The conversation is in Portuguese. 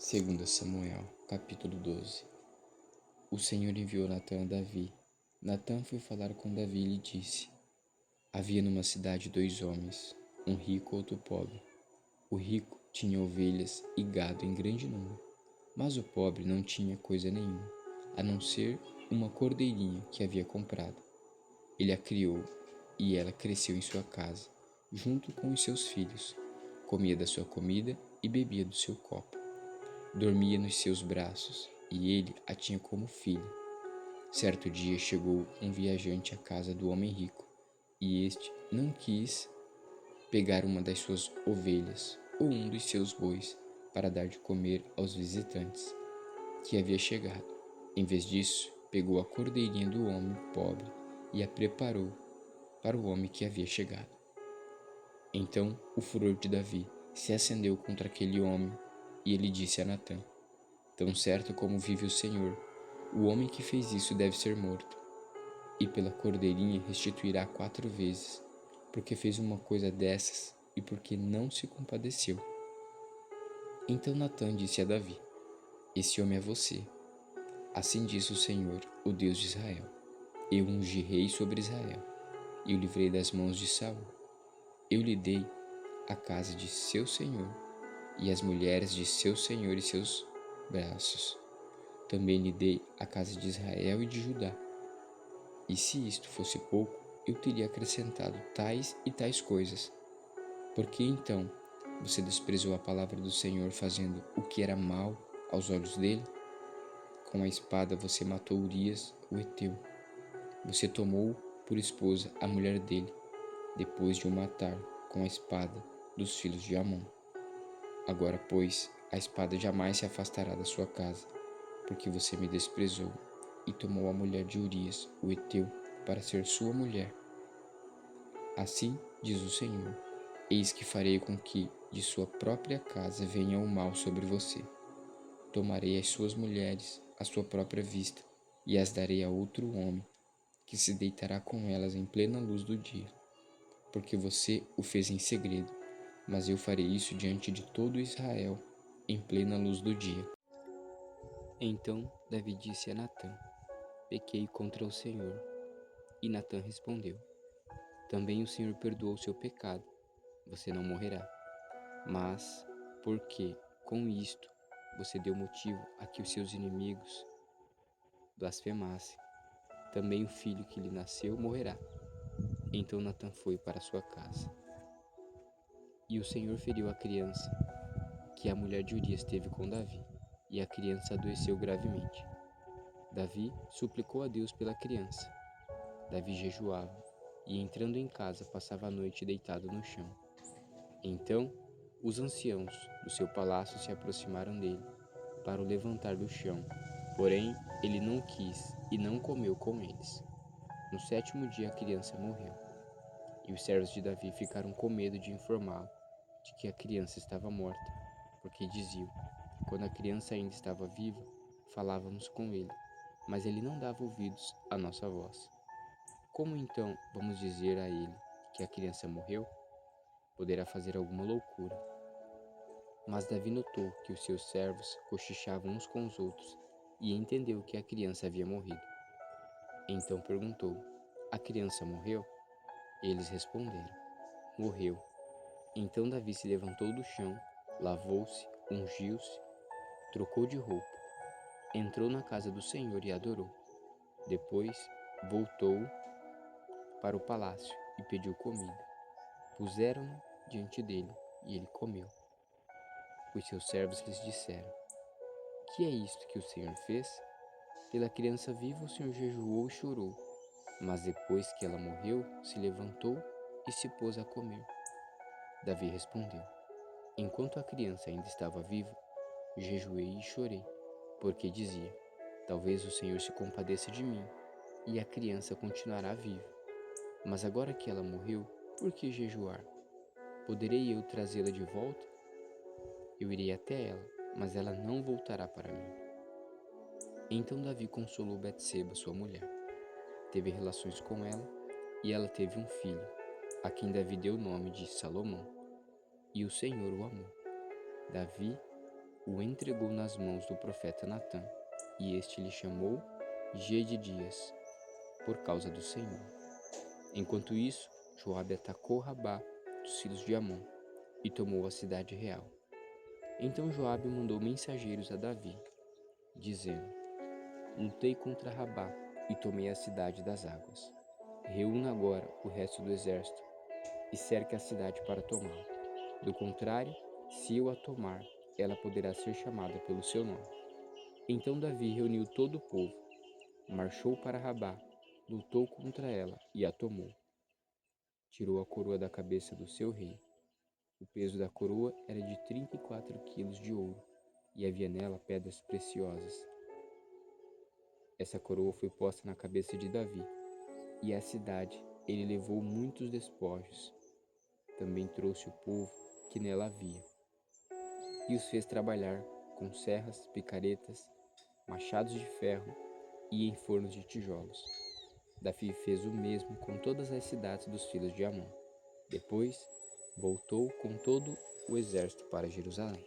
2 Samuel, capítulo 12. O Senhor enviou Natã a Davi. Natã foi falar com Davi e lhe disse: Havia numa cidade 2 homens, um rico e outro pobre. O rico tinha ovelhas e gado em grande número, mas o pobre não tinha coisa nenhuma, a não ser uma cordeirinha que havia comprado. Ele a criou e ela cresceu em sua casa, junto com os seus filhos. Comia da sua comida e bebia do seu copo. Dormia nos seus braços, e ele a tinha como filha. Certo dia chegou um viajante à casa do homem rico, e este não quis pegar uma das suas ovelhas ou um dos seus bois para dar de comer aos visitantes que havia chegado. Em vez disso, pegou a cordeirinha do homem pobre e a preparou para o homem que havia chegado. Então o furor de Davi se acendeu contra aquele homem, e ele disse a Natã: Tão certo como vive o Senhor, o homem que fez isso deve ser morto, e pela cordeirinha restituirá 4 vezes, porque fez uma coisa dessas e porque não se compadeceu. Então Natã disse a Davi: Esse homem é você. Assim diz o Senhor, o Deus de Israel: Eu ungi rei sobre Israel, e o livrei das mãos de Saul. Eu lhe dei a casa de seu senhor e as mulheres de seu senhor e seus braços. Também lhe dei a casa de Israel e de Judá. E se isto fosse pouco, eu teria acrescentado tais e tais coisas. Por que então você desprezou a palavra do Senhor, fazendo o que era mal aos olhos dele? Com a espada você matou Urias, o heteu. Você tomou por esposa a mulher dele, depois de o matar com a espada dos filhos de Amon. Agora, pois, a espada jamais se afastará da sua casa, porque você me desprezou e tomou a mulher de Urias, o heteu, para ser sua mulher. Assim diz o Senhor: Eis que farei com que de sua própria casa venha o mal sobre você. Tomarei as suas mulheres à sua própria vista e as darei a outro homem, que se deitará com elas em plena luz do dia. Porque você o fez em segredo, mas eu farei isso diante de todo Israel, em plena luz do dia. Então Davi disse a Natã: Pequei contra o Senhor. E Natã respondeu: Também o Senhor perdoou seu pecado, você não morrerá. Mas, porque com isto você deu motivo a que os seus inimigos blasfemassem, também o filho que lhe nasceu morrerá. Então Natã foi para sua casa. E o Senhor feriu a criança que a mulher de Urias teve com Davi, e a criança adoeceu gravemente. Davi suplicou a Deus pela criança. Davi jejuava, e entrando em casa passava a noite deitado no chão. Então os anciãos do seu palácio se aproximaram dele para o levantar do chão, porém ele não quis e não comeu com eles. No 7º dia a criança morreu, e os servos de Davi ficaram com medo de informá-lo de que a criança estava morta, porque diziam: quando a criança ainda estava viva, falávamos com ele, mas ele não dava ouvidos à nossa voz. Como então vamos dizer a ele que a criança morreu? Poderá fazer alguma loucura. Mas Davi notou que os seus servos cochichavam uns com os outros e entendeu que a criança havia morrido. Então perguntou: A criança morreu? Eles responderam: Morreu. Então Davi se levantou do chão, lavou-se, ungiu-se, trocou de roupa, entrou na casa do Senhor e adorou. Depois voltou para o palácio e pediu comida. Puseram-no diante dele e ele comeu. Os seus servos lhes disseram: Que é isto que o Senhor fez? Pela criança viva o Senhor jejuou e chorou, mas depois que ela morreu, se levantou e se pôs a comer. Davi respondeu: Enquanto a criança ainda estava viva, jejuei e chorei, porque dizia: Talvez o Senhor se compadeça de mim, e a criança continuará viva. Mas agora que ela morreu, por que jejuar? Poderei eu trazê-la de volta? Eu irei até ela, mas ela não voltará para mim. Então Davi consolou Betseba, sua mulher. Teve relações com ela, e ela teve um filho, a quem Davi deu o nome de Salomão, e o Senhor o amou. Davi o entregou nas mãos do profeta Natã, e este lhe chamou Jedidias, por causa do Senhor. Enquanto isso, Joabe atacou Rabá dos filhos de Amon e tomou a cidade real. Então Joabe mandou mensageiros a Davi, dizendo: Lutei contra Rabá e tomei a cidade das águas. Reúna agora o resto do exército e cerque a cidade para tomá-la. Do contrário, se eu a tomar, ela poderá ser chamada pelo seu nome. Então Davi reuniu todo o povo, marchou para Rabá, lutou contra ela e a tomou. Tirou a coroa da cabeça do seu rei. O peso da coroa era de 34 quilos de ouro, e havia nela pedras preciosas. Essa coroa foi posta na cabeça de Davi, e à cidade ele levou muitos despojos. Também trouxe o povo que nela havia, e os fez trabalhar com serras, picaretas, machados de ferro e em fornos de tijolos. Davi fez o mesmo com todas as cidades dos filhos de Amon. Depois, voltou com todo o exército para Jerusalém.